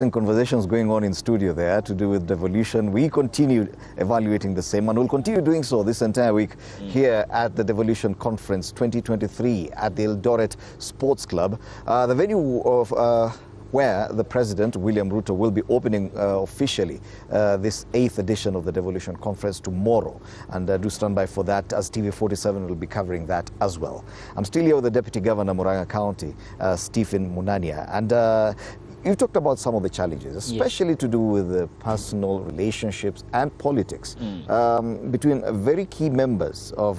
Conversations going on in studio there to do with devolution. We continued evaluating the same and we'll continue doing so this entire week here at the Devolution Conference 2023 at the Eldoret Sports Club, the venue of where the President, William Ruto, will be opening officially this 8th edition of the Devolution Conference tomorrow. And do stand by for that, as TV47 will be covering that as well. I'm still here with the Deputy Governor, Murang'a County, Stephen Munania. And you've talked about some of the challenges, especially to do with the personal relationships and politics between very key members of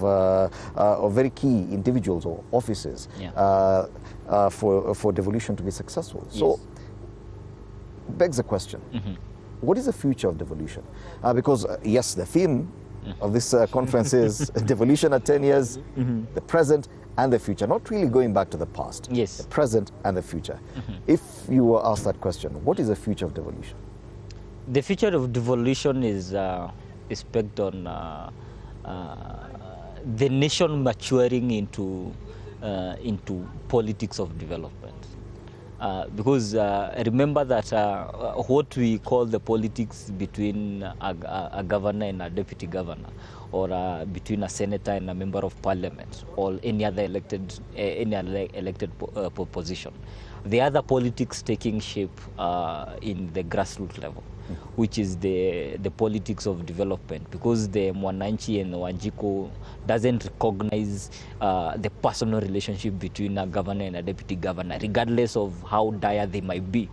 very key individuals or offices for devolution to be successful. So, begs the question, what is the future of devolution? Because yes, the theme of this conference is devolution at 10 years, the present and the future, not really going back to the past, the present and the future. If you were asked that question, what is the future of devolution? The future of devolution is based on the nation maturing into politics of development. Because remember that what we call the politics between a governor and a deputy governor, or between a senator and a member of parliament, or any other elected position. The other politics taking shape in the grassroots level, which is the politics of development, because the Mwananchi and Wanjiko doesn't recognize the personal relationship between a governor and a deputy governor, regardless of how dire they might be.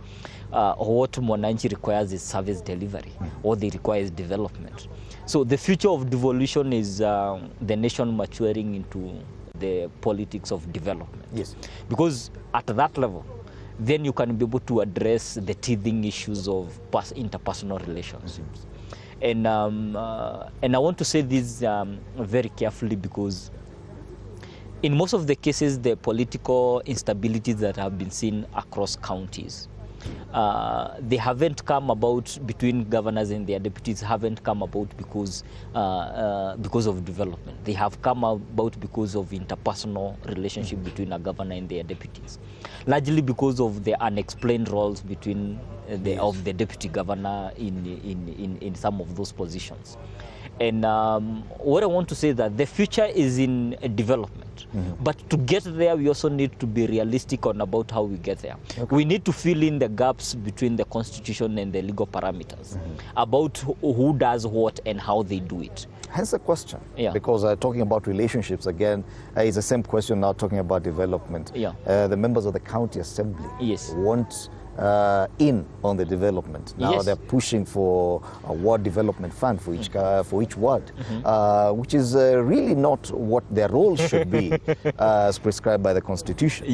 What Mwananchi requires is service delivery, what they require is development. So the future of devolution is the nation maturing into the politics of development. Yes. Because at that level, then you can be able to address the teething issues of interpersonal relationships. And I want to say this very carefully, because in most of the cases, the political instabilities that have been seen across counties, they haven't come about between governors and their deputies, haven't come about because of development. They have come about because of interpersonal relationship between a governor and their deputies, largely because of the unexplained roles between of the deputy governor in some of those positions. And what I want to say is that the future is in development. But to get there, we also need to be realistic on about how we get there. We need to fill in the gaps between the constitution and the legal parameters about who does what and how they do it. Hence the question, because talking about relationships again, is the same question now talking about development. The members of the county assembly want in on the development. Now they're pushing for a ward development fund for each ward, which is really not what their role should be as prescribed by the Constitution.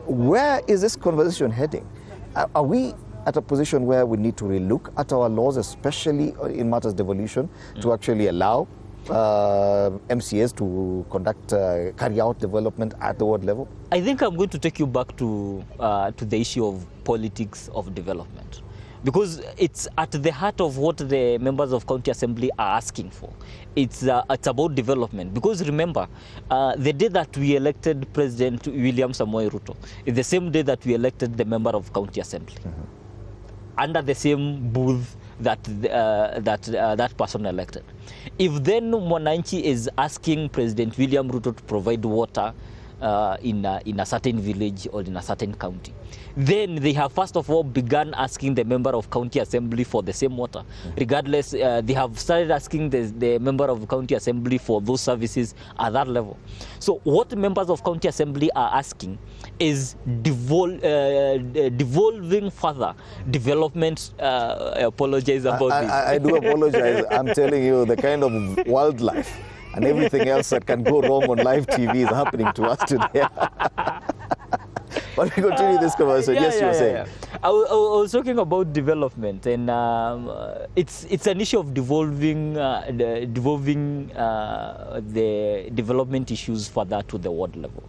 Where is this conversation heading? Are we at a position where we need to relook at our laws, especially in matters of devolution, to actually allow MCAs to carry out development at the ward level? I think I'm going to take you back to the issue of politics of development, because it's at the heart of what the members of county assembly are asking for. It's about development, because remember, the day that we elected President William Samoei Ruto is the same day that we elected the member of county assembly under the same booth that person elected. If then Mwananchi is asking President William Ruto to provide water in a certain village or in a certain county, then they have first of all begun asking the member of county assembly for the same water. Regardless, they have started asking the member of county assembly for those services at that level. So what members of county assembly are asking is devolving further development. I apologize about this. I do apologize. I'm telling you, the kind of wildlife and everything else that can go wrong on live TV is happening to us today. But we continue this conversation. You were saying. I was talking about development, and it's an issue of devolving the development issues further to the ward level.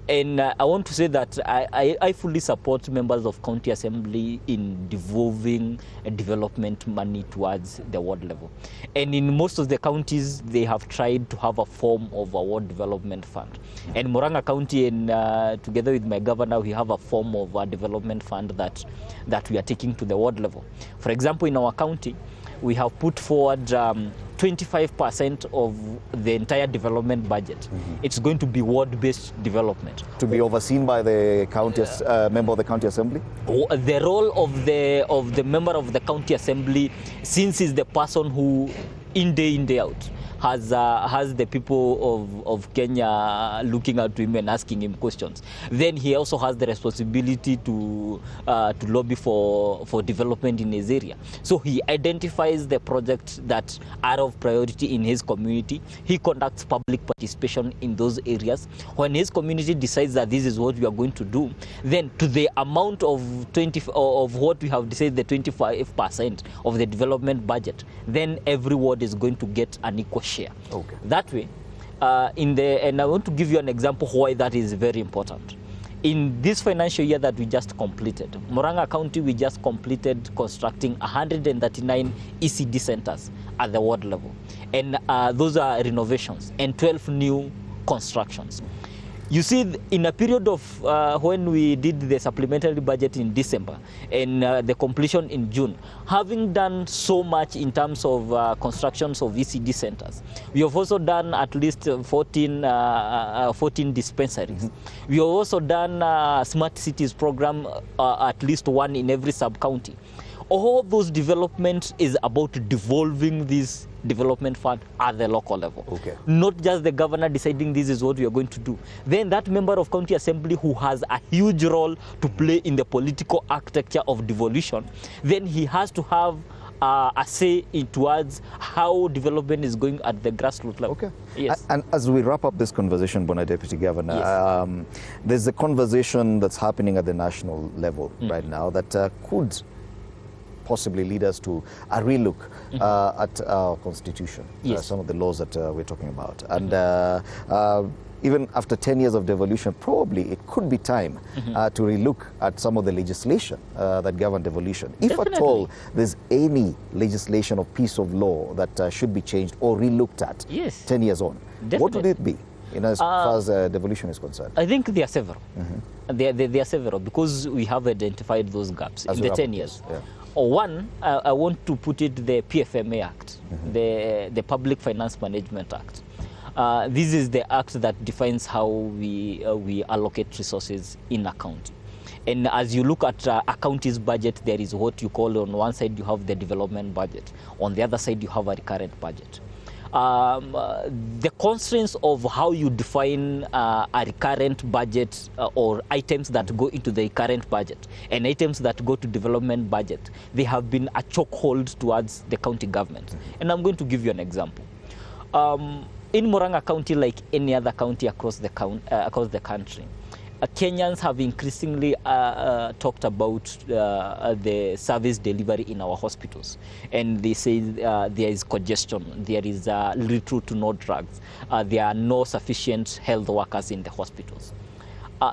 And I want to say that I fully support members of county assembly in devolving development money towards the ward level. And in most of the counties, they have tried to have a form of a ward development fund. And Murang'a County, and together with my governor, we have a form of a development fund that that we are taking to the ward level. For example, in our county, we have put forward 25% of the entire development budget. It's going to be ward-based development. To be overseen by the county member of the county assembly? The role of the member of the county assembly, since he's the person who, in day out, has the people of Kenya looking at him and asking him questions. Then he also has the responsibility to lobby for development in his area. So he identifies the projects that are of priority in his community. He conducts public participation in those areas. When his community decides that this is what we are going to do, then to the amount of what we have decided, the 25% of the development budget, then every ward is going to get an equal share. Okay. That way, and I want to give you an example why that is very important. In this financial year that we just completed, Murang'a County, we just completed constructing 139 ECD centers at the ward level. And those are renovations and 12 new constructions. You see, in a period of when we did the supplementary budget in December and the completion in June, having done so much in terms of constructions of ECD centers, we have also done at least 14 dispensaries. We have also done smart cities program, at least one in every sub-county. All those developments is about devolving this development fund at the local level. Okay. Not just the governor deciding this is what we are going to do. Then that member of county assembly who has a huge role to play in the political architecture of devolution, then he has to have a say towards how development is going at the grassroots level. Okay. Yes. And as we wrap up this conversation, Bona Deputy Governor, Yes. There's a conversation that's happening at the national level right now that could possibly lead us to a relook at our constitution, Yes. some of the laws that we're talking about. And even after 10 years of devolution, probably it could be time to relook at some of the legislation that govern devolution. If at Definitely. all there's any legislation or piece of law that should be changed or relooked at Yes. 10 years on, what would Definitely. it be? As far as devolution is concerned. I think there are several. There are several because we have identified those gaps As in we the wrap 10 up years. this, One, I want to put it the PFMA Act, the Public Finance Management Act. This is the act that defines how we allocate resources in a county. And as you look at a county's budget, there is what you call, on one side you have the development budget, on the other side you have a recurrent budget. The constraints of how you define a recurrent budget or items that go into the recurrent budget and items that go to development budget, they have been a chokehold towards the county government. And I'm going to give you an example. In Murang'a County, like any other county across the country, Kenyans have increasingly talked about the service delivery in our hospitals. And they say there is congestion, there is little to no drugs, there are no sufficient health workers in the hospitals.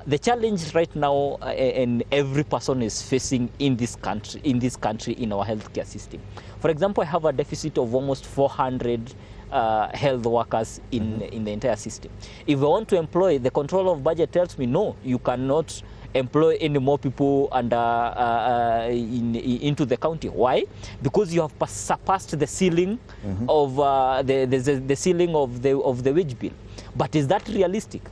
The challenge right now, and every person is facing in this country, in our healthcare system. For example, I have a deficit of almost 400 health workers in the entire system. If I want to employ, the control of budget tells me, no, you cannot employ any more people into the county. Why? Because you have surpassed the ceiling of the ceiling of the wage bill. But is that realistic?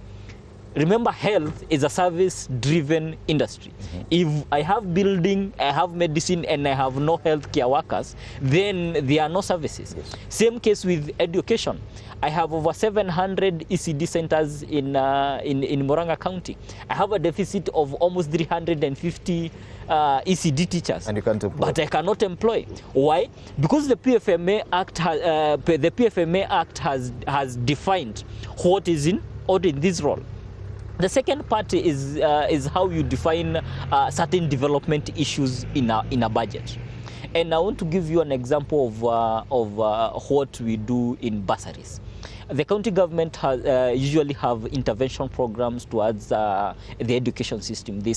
Remember, health is a service-driven industry. If I have building, I have medicine, and I have no healthcare workers, then there are no services. Yes. Same case with education. I have over 700 ECD centers in Murang'a County. I have a deficit of almost 350 ECD teachers. And you can't employ. But I cannot employ. Why? Because the PFMA Act has defined what is in this role. The second part is how you define certain development issues in a budget. And I want to give you an example of what we do in bursaries. The county government has, usually have intervention programs towards the education system. They